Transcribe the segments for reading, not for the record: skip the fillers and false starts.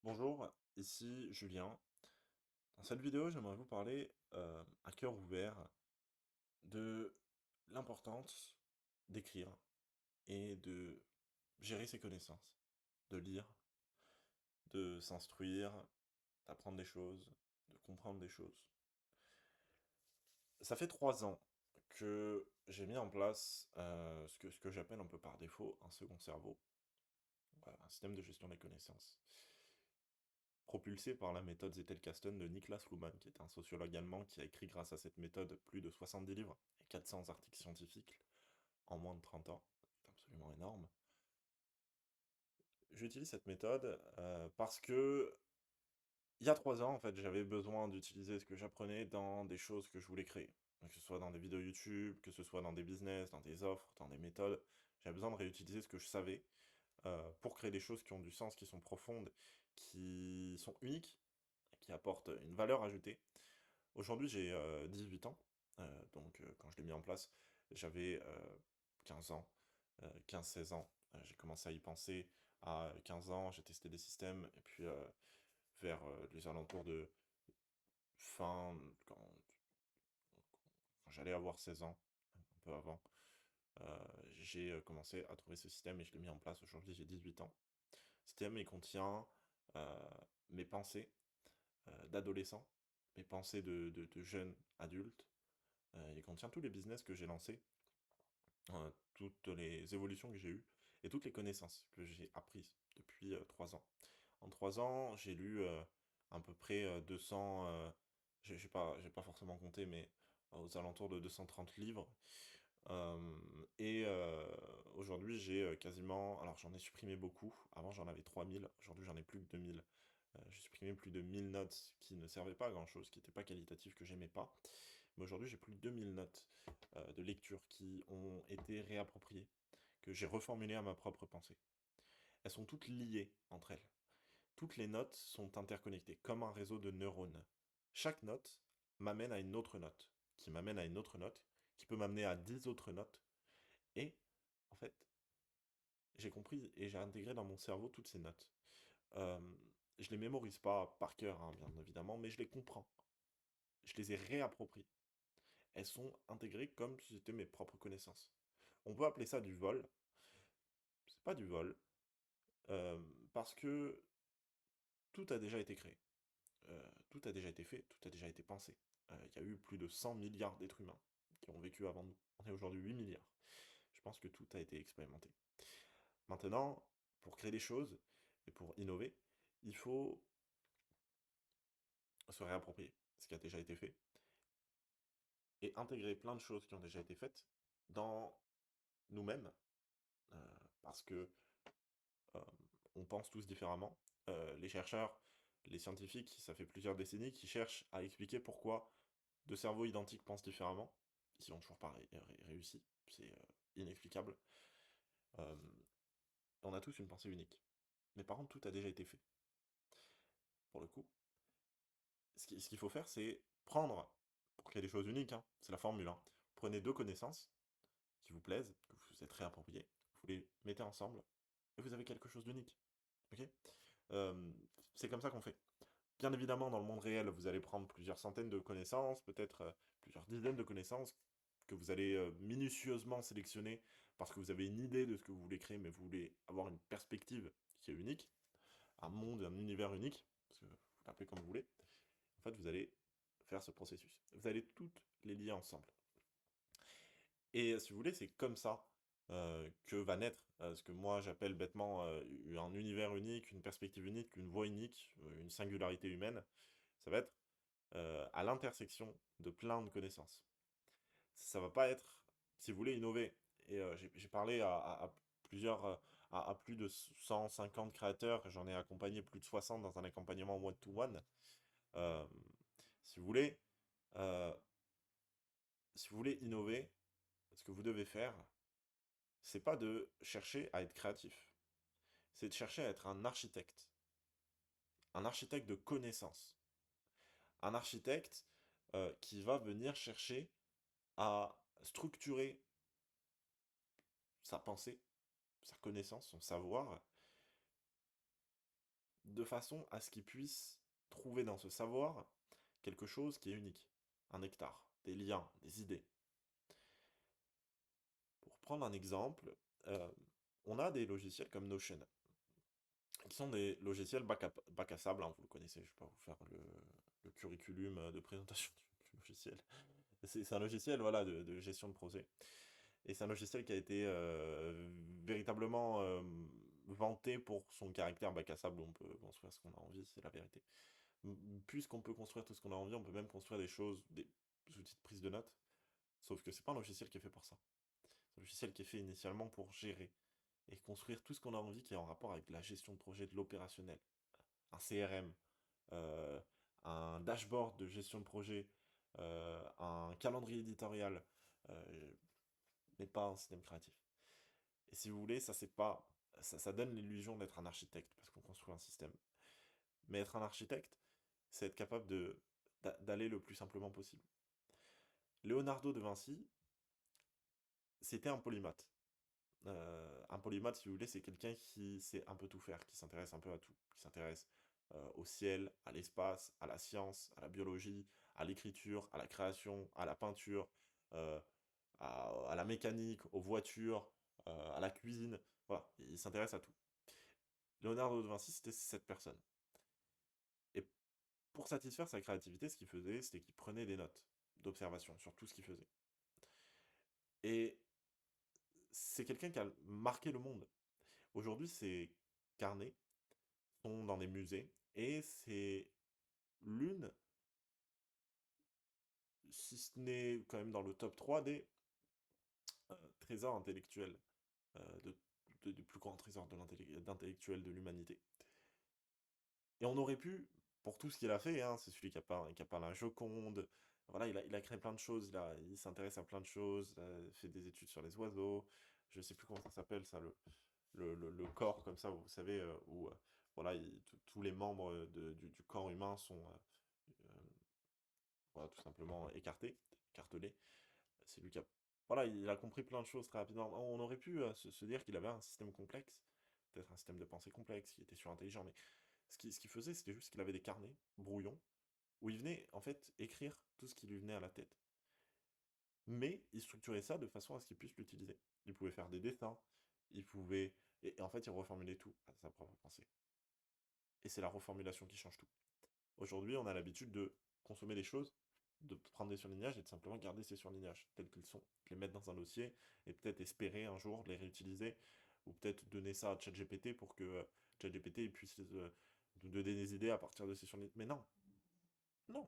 Bonjour, ici Julien. Dans cette vidéo, j'aimerais vous parler à cœur ouvert de l'importance d'écrire et de gérer ses connaissances, de lire, de s'instruire, d'apprendre des choses, de comprendre des choses. Ça fait 3 ans que j'ai mis en place ce que j'appelle un peu par défaut un second cerveau, voilà, un système de gestion des connaissances, propulsé par la méthode Zettelkasten de Niklas Luhmann, qui est un sociologue allemand qui a écrit grâce à cette méthode plus de 70 livres et 400 articles scientifiques en moins de 30 ans. C'est absolument énorme. J'utilise cette méthode parce que il y a 3 ans, en fait, j'avais besoin d'utiliser ce que j'apprenais dans des choses que je voulais créer. Donc, que ce soit dans des vidéos YouTube, que ce soit dans des business, dans des offres, dans des méthodes. J'avais besoin de réutiliser ce que je savais pour créer des choses qui ont du sens, qui sont profondes, qui sont uniques, qui apportent une valeur ajoutée. Aujourd'hui, j'ai 18 ans, donc quand je l'ai mis en place, j'avais 15 ans, 15-16 ans. J'ai commencé à y penser à 15 ans, j'ai testé des systèmes, et puis vers les alentours de fin, quand j'allais avoir 16 ans, un peu avant, j'ai commencé à trouver ce système et je l'ai mis en place. Aujourd'hui, j'ai 18 ans. Ce système, il contient euh, mes pensées d'adolescent, mes pensées de jeune adulte. Il contient tous les business que j'ai lancés, toutes les évolutions que j'ai eues et toutes les connaissances que j'ai apprises depuis 3 ans. En 3 ans, j'ai lu à peu près 200, j'ai pas forcément compté, mais aux alentours de 230 livres. Et aujourd'hui, j'ai quasiment, alors j'en ai supprimé beaucoup. Avant, j'en avais 3000. Aujourd'hui, j'en ai plus que 2000. J'ai supprimé plus de 1000 notes qui ne servaient pas à grand-chose, qui n'étaient pas qualitatives, que j'aimais pas. Mais aujourd'hui, j'ai plus de 2000 notes de lecture qui ont été réappropriées, que j'ai reformulées à ma propre pensée. Elles sont toutes liées entre elles. Toutes les notes sont interconnectées, comme un réseau de neurones. Chaque note m'amène à une autre note, qui m'amène à une autre note, qui peut m'amener à 10 autres notes. Et, en fait, j'ai compris et j'ai intégré dans mon cerveau toutes ces notes. Euh, je les mémorise pas par cœur, hein, bien évidemment, mais je les comprends. Je les ai réappropriées. Elles sont intégrées comme si c'était mes propres connaissances. On peut appeler ça du vol. C'est pas du vol, euh, parce que tout a déjà été créé. Tout a déjà été fait, tout a déjà été pensé. Il y a eu plus de 100 milliards d'êtres humains qui ont vécu avant nous. On est aujourd'hui 8 milliards. Je pense que tout a été expérimenté. Maintenant, pour créer des choses et pour innover, il faut se réapproprier ce qui a déjà été fait et intégrer plein de choses qui ont déjà été faites dans nous-mêmes, parce que euh, on pense tous différemment. Les chercheurs, les scientifiques, ça fait plusieurs décennies qu'ils cherchent à expliquer pourquoi deux cerveaux identiques pensent différemment. Ils n'ont toujours pas réussi, c'est inexplicable. Euh, on a tous une pensée unique. Mais par contre, tout a déjà été fait. Pour le coup, ce qu'il faut faire, c'est prendre, pour créer des choses uniques, hein, c'est la formule, hein. Prenez deux connaissances qui vous plaisent, que vous vous êtes réappropriées, vous les mettez ensemble, et vous avez quelque chose d'unique. Ok. Euh, c'est comme ça qu'on fait. Bien évidemment, dans le monde réel, vous allez prendre plusieurs centaines de connaissances, peut-être plusieurs dizaines de connaissances, que vous allez minutieusement sélectionner parce que vous avez une idée de ce que vous voulez créer, mais vous voulez avoir une perspective qui est unique, un monde, un univers unique, parce que vous l'appelez comme vous voulez. En fait, vous allez faire ce processus. Vous allez toutes les lier ensemble. Et si vous voulez, c'est comme ça que va naître ce que moi j'appelle bêtement un univers unique, une perspective unique, une voie unique, une singularité humaine. Ça va être à l'intersection de plein de connaissances. Ça va pas être, si vous voulez, innover. Et j'ai parlé à plusieurs, à plus de 150 créateurs, j'en ai accompagné plus de 60 dans un accompagnement one-to-one. Euh, si vous voulez, euh, si vous voulez innover, ce que vous devez faire, c'est pas de chercher à être créatif, c'est de chercher à être un architecte de connaissances, un architecte qui va venir chercher à structurer sa pensée, sa connaissance, son savoir, de façon à ce qu'ils puissent trouver dans ce savoir quelque chose qui est unique, un nectar, des liens, des idées. Pour prendre un exemple, euh, on a des logiciels comme Notion, qui sont des logiciels bac à sable, hein, vous le connaissez, je ne vais pas vous faire le curriculum de présentation du logiciel. C'est un logiciel voilà, de gestion de projet. Et c'est un logiciel qui a été véritablement vanté pour son caractère bac à sable, où on peut construire ce qu'on a envie, c'est la vérité. Puisqu'on peut construire tout ce qu'on a envie, on peut même construire des choses, des outils de prise de notes, sauf que c'est pas un logiciel qui est fait pour ça. C'est un logiciel qui est fait initialement pour gérer et construire tout ce qu'on a envie qui est en rapport avec la gestion de projet, de l'opérationnel. Un CRM, euh, un dashboard de gestion de projet, un calendrier éditorial, euh, mais pas un système créatif. Et si vous voulez, ça c'est pas, ça donne l'illusion d'être un architecte parce qu'on construit un système. Mais être un architecte, c'est être capable d'aller le plus simplement possible. Leonardo de Vinci, c'était un polymathe. Un polymathe, si vous voulez, c'est quelqu'un qui sait un peu tout faire, qui s'intéresse un peu à tout, qui s'intéresse au ciel, à l'espace, à la science, à la biologie, à l'écriture, à la création, à la peinture, euh, à la mécanique, aux voitures, à la cuisine. Voilà, il s'intéresse à tout. Leonardo de Vinci, c'était cette personne. Et pour satisfaire sa créativité, ce qu'il faisait, c'était qu'il prenait des notes d'observation sur tout ce qu'il faisait. Et c'est quelqu'un qui a marqué le monde. Aujourd'hui, ces carnets sont dans des musées et c'est l'une, si ce n'est quand même dans le top 3 des trésors intellectuels, des plus grands trésors d'intellectuels de l'humanité. Et on aurait pu, pour tout ce qu'il a fait, hein, c'est celui qui a peint la Joconde, voilà, il a créé plein de choses, il s'intéresse à plein de choses, il a fait des études sur les oiseaux, je sais plus comment ça s'appelle, ça, le corps comme ça, vous savez, où voilà, tous les membres du corps humain sont voilà, tout simplement écartelés. C'est lui qui a... Voilà, il a compris plein de choses très rapidement. On aurait pu se dire qu'il avait un système complexe, peut-être un système de pensée complexe, qui était surintelligent, mais ce qu'il faisait, c'était juste qu'il avait des carnets brouillons, où il venait en fait écrire tout ce qui lui venait à la tête. Mais il structurait ça de façon à ce qu'il puisse l'utiliser. Il pouvait faire des dessins, il pouvait... Et en fait, il reformulait tout à sa propre pensée. Et c'est la reformulation qui change tout. Aujourd'hui, on a l'habitude de consommer des choses, de prendre des surlignages et de simplement garder ces surlignages tels qu'ils sont, les mettre dans un dossier et peut-être espérer un jour les réutiliser ou peut-être donner ça à ChatGPT pour que ChatGPT puisse nous donner des idées à partir de ces surlignages. Mais non, non.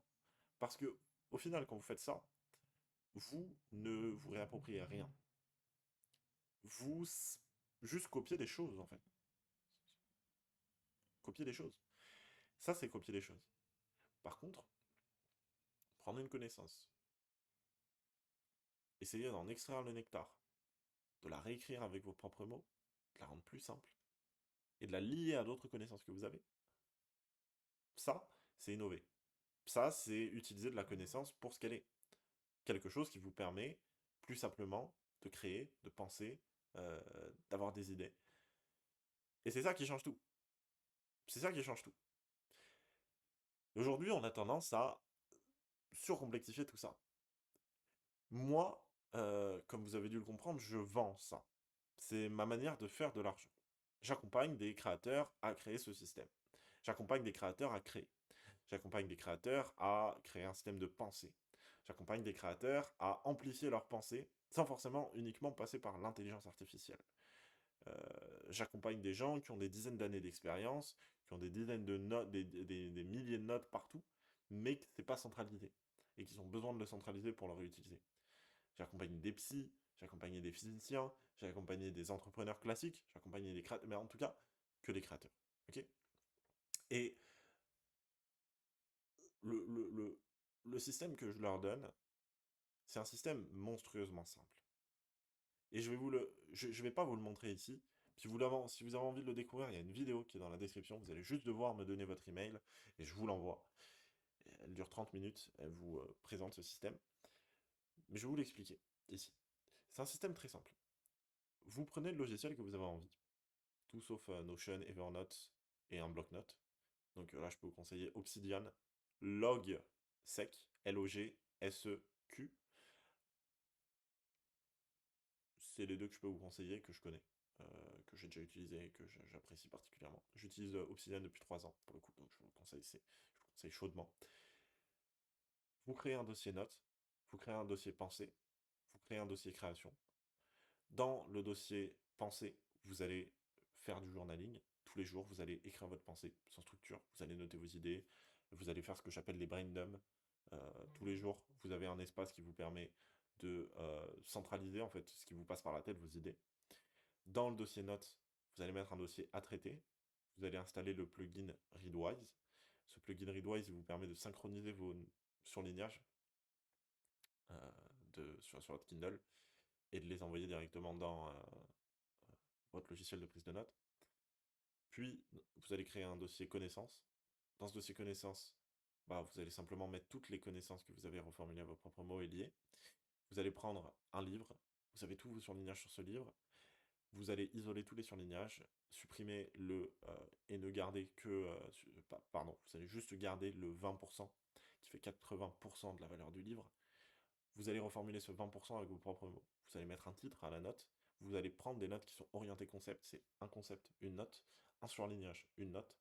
Parce que au final, quand vous faites ça, vous ne vous réappropriez rien. Vous juste copiez des choses en fait. Copier des choses. Ça, c'est copier des choses. Par contre, prendre une connaissance, essayer d'en extraire le nectar, de la réécrire avec vos propres mots, de la rendre plus simple, et de la lier à d'autres connaissances que vous avez. Ça, c'est innover. Ça, c'est utiliser de la connaissance pour ce qu'elle est. Quelque chose qui vous permet plus simplement de créer, de penser, d'avoir des idées. Et c'est ça qui change tout. C'est ça qui change tout. Aujourd'hui, on a tendance à surcomplexifier tout ça. Moi, comme vous avez dû le comprendre, je vends ça. C'est ma manière de faire de l'argent. J'accompagne des créateurs à créer ce système. J'accompagne des créateurs à créer. J'accompagne des créateurs à créer un système de pensée. J'accompagne des créateurs à amplifier leur pensée sans forcément uniquement passer par l'intelligence artificielle. Euh, J'accompagne des gens qui ont des dizaines d'années d'expérience, qui ont des dizaines de notes, des milliers de notes partout, mais que c'est pas centralisé et qu'ils ont besoin de le centraliser pour le réutiliser. J'ai accompagné des psys, j'ai accompagné des physiciens, j'ai accompagné des entrepreneurs classiques, j'ai accompagné des créateurs, mais en tout cas, que des créateurs. Ok. Et le, le, le, le système que je leur donne, c'est un système monstrueusement simple. Et je vais pas vous le montrer ici. Si vous avez envie de le découvrir, il y a une vidéo qui est dans la description. Vous allez juste devoir me donner votre email et je vous l'envoie. Elle dure 30 minutes. Elle vous présente ce système. Mais je vais vous l'expliquer ici. C'est un système très simple. Vous prenez le logiciel que vous avez envie, tout sauf Notion, Evernote et un bloc-notes. Donc là, je peux vous conseiller Obsidian, Logsec, L-O-G-S-E-Q. C'est les deux que je peux vous conseiller, que je connais, que j'ai déjà utilisé et que j'apprécie particulièrement. J'utilise Obsidian depuis 3 ans, pour le coup, donc je vous conseille, je vous conseille chaudement. Vous créez un dossier notes, vous créez un dossier pensée, vous créez un dossier création. Dans le dossier pensée, vous allez faire du journaling. Tous les jours, vous allez écrire votre pensée sans structure. Vous allez noter vos idées. Vous allez faire ce que j'appelle les brain dumps. Tous les jours, vous avez un espace qui vous permet de centraliser en fait ce qui vous passe par la tête, vos idées. Dans le dossier notes, vous allez mettre un dossier à traiter. Vous allez installer le plugin Readwise. Ce plugin Readwise il vous permet de synchroniser vos surlignages sur votre Kindle et de les envoyer directement dans votre logiciel de prise de notes. Puis, vous allez créer un dossier connaissances. Dans ce dossier connaissances, bah, vous allez simplement mettre toutes les connaissances que vous avez reformulées à vos propres mots et liées. Vous allez prendre un livre, vous avez tous vos surlignages sur ce livre, vous allez isoler tous les surlignages, supprimer le et ne garder que pardon, vous allez juste garder le 20% qui fait 80% de la valeur du livre. Vous allez reformuler ce 20% avec vos propres mots. Vous allez mettre un titre à la note, vous allez prendre des notes qui sont orientées concept, c'est un concept, une note, un surlignage, une note,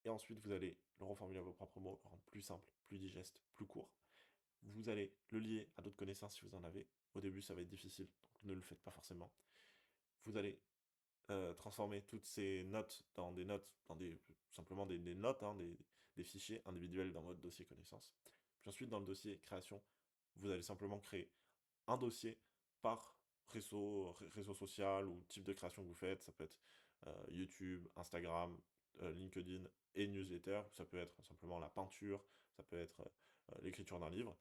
et ensuite vous allez le reformuler à vos propres mots, le rendre plus simple, plus digeste, plus court. Vous allez le lier à d'autres connaissances si vous en avez. Au début, ça va être difficile, donc ne le faites pas forcément. Vous allez transformer toutes ces notes dans des notes, simplement des notes, hein, des fichiers individuels dans votre dossier connaissances. Puis ensuite, dans le dossier création, vous allez simplement créer un dossier par réseau social ou type de création que vous faites. Ça peut être YouTube, Instagram, LinkedIn et newsletter. Ça peut être simplement la peinture, ça peut être l'écriture d'un livre.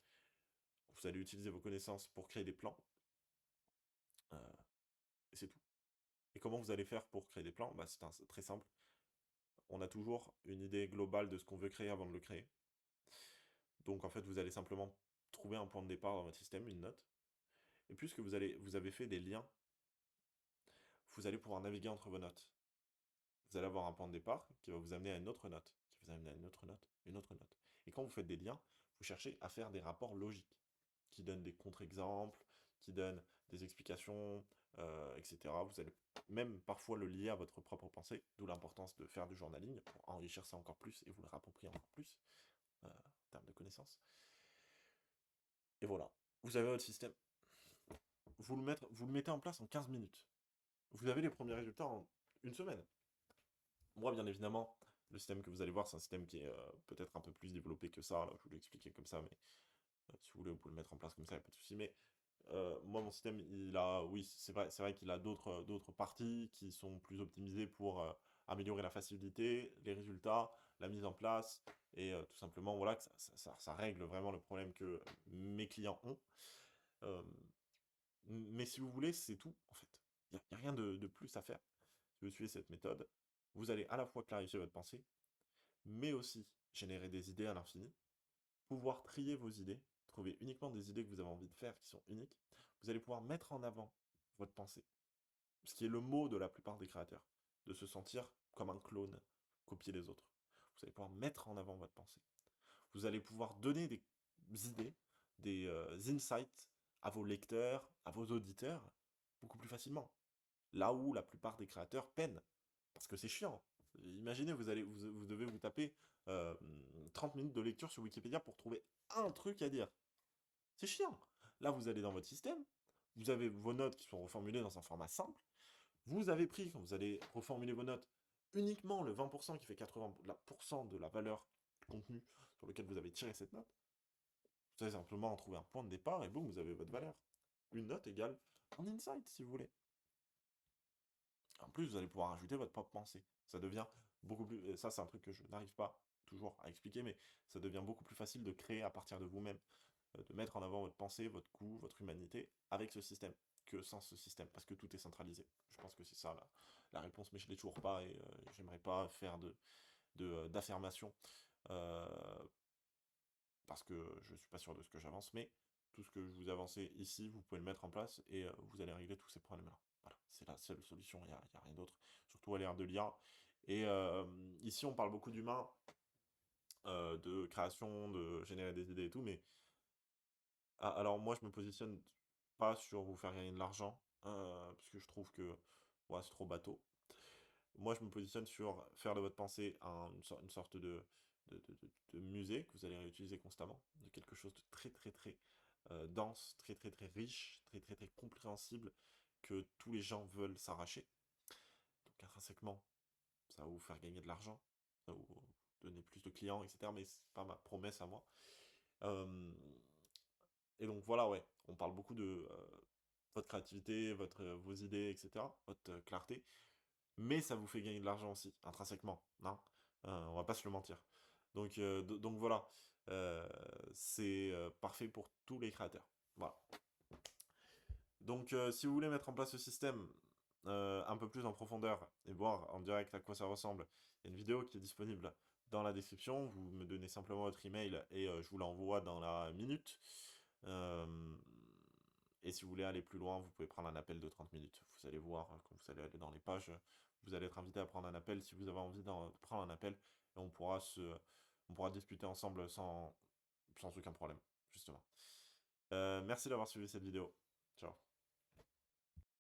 Vous allez utiliser vos connaissances pour créer des plans. Et c'est tout. Et comment vous allez faire pour créer des plans? Bah, c'est très simple. On a toujours une idée globale de ce qu'on veut créer avant de le créer. Donc en fait, vous allez simplement trouver un point de départ dans votre système, une note. Et puisque vous avez fait des liens, vous allez pouvoir naviguer entre vos notes. Vous allez avoir un point de départ qui va vous amener à une autre note, qui va vous amener à une autre note, une autre note. Et quand vous faites des liens, vous cherchez à faire des rapports logiques, qui donnent des contre-exemples, qui donnent des explications, etc. Vous allez même parfois le lier à votre propre pensée, d'où l'importance de faire du journaling pour enrichir ça encore plus et vous le rapproprier encore plus en termes de connaissances. Et voilà, vous avez votre système. Vous le mettez en place en 15 minutes. Vous avez les premiers résultats en une semaine. Moi, bien évidemment, le système que vous allez voir, c'est un système qui est peut-être un peu plus développé que ça. Là, je vous l'ai expliqué comme ça, mais si vous voulez, vous pouvez le mettre en place comme ça, il n'y a pas de souci. Mais moi, mon système, oui, c'est vrai qu'il a d'autres parties qui sont plus optimisées pour améliorer la facilité, les résultats, la mise en place, et tout simplement, voilà, que ça règle vraiment le problème que mes clients ont. Euh, mais si vous voulez, c'est tout, en fait. Il n'y a rien de plus à faire. Si vous suivez cette méthode, vous allez à la fois clarifier votre pensée, mais aussi générer des idées à l'infini, pouvoir trier vos idées, trouver uniquement des idées que vous avez envie de faire qui sont uniques. Vous allez pouvoir mettre en avant votre pensée, ce qui est le mot de la plupart des créateurs, de se sentir comme un clone, copier les autres. Vous allez pouvoir mettre en avant votre pensée. Vous allez pouvoir donner des idées, des insights à vos lecteurs, à vos auditeurs, beaucoup plus facilement. Là où la plupart des créateurs peinent, parce que c'est chiant. Imaginez, vous devez vous taper euh, 30 minutes de lecture sur Wikipédia pour trouver un truc à dire. C'est chiant. Là, vous allez dans votre système, vous avez vos notes qui sont reformulées dans un format simple. Vous avez pris, quand vous allez reformuler vos notes, uniquement le 20% qui fait 80% de la valeur du contenu sur lequel vous avez tiré cette note. Vous allez simplement en trouver un point de départ et boum, vous avez votre valeur. Une note égale un insight, si vous voulez. En plus, vous allez pouvoir ajouter votre propre pensée. Ça devient beaucoup plus. Ça, c'est un truc que je n'arrive pas toujours à expliquer, mais ça devient beaucoup plus facile de créer à partir de vous-même, de mettre en avant votre pensée, votre goût, votre humanité avec ce système que sans ce système, parce que tout est centralisé. Je pense que c'est ça la réponse, mais je ne l'ai toujours pas et j'aimerais pas faire d'affirmation euh, parce que je ne suis pas sûr de ce que j'avance, mais tout ce que je vous avancez ici, vous pouvez le mettre en place et vous allez régler tous ces problèmes-là. Voilà, c'est la seule solution, il n'y a rien d'autre. Surtout à l'ère de l'IA Et ici, on parle beaucoup d'humains, de création, de générer des idées et tout, mais alors moi, je me positionne pas sur vous faire gagner de l'argent, parce que je trouve que, ouais, c'est trop bateau. Moi, je me positionne sur faire de votre pensée une sorte de musée que vous allez réutiliser constamment, de quelque chose de très, très, très, dense, très, très, très riche, très, très, très compréhensible, que tous les gens veulent s'arracher. Donc intrinsèquement, ça va vous faire gagner de l'argent, ça va vous donner plus de clients et cetera, mais c'est pas ma promesse à moi. Hem Et donc voilà, ouais, on parle beaucoup de, votre créativité, vos idées et cetera, votre, clarté, mais ça vous fait gagner de l'argent aussi, intrinsèquement, hein? On va pas se le mentir. Donc voilà, heu, c'est, parfait pour tous les créateurs. Voilà. Donc si vous voulez mettre en place ce système, un peu plus en profondeur et voir en direct à quoi ça ressemble, il y a une vidéo qui est disponible dans la description. Vous me donnez simplement votre email et je vous l'envoie dans la minute. Hem Et si vous voulez aller plus loin, vous pouvez prendre un appel de 30 minutes. Vous allez voir, quand vous allez aller dans les pages, vous allez être invité à prendre un appel si vous avez envie de prendre un appel et on pourra discuter ensemble sans aucun problème, justement. Merci d'avoir suivi cette vidéo. Ciao.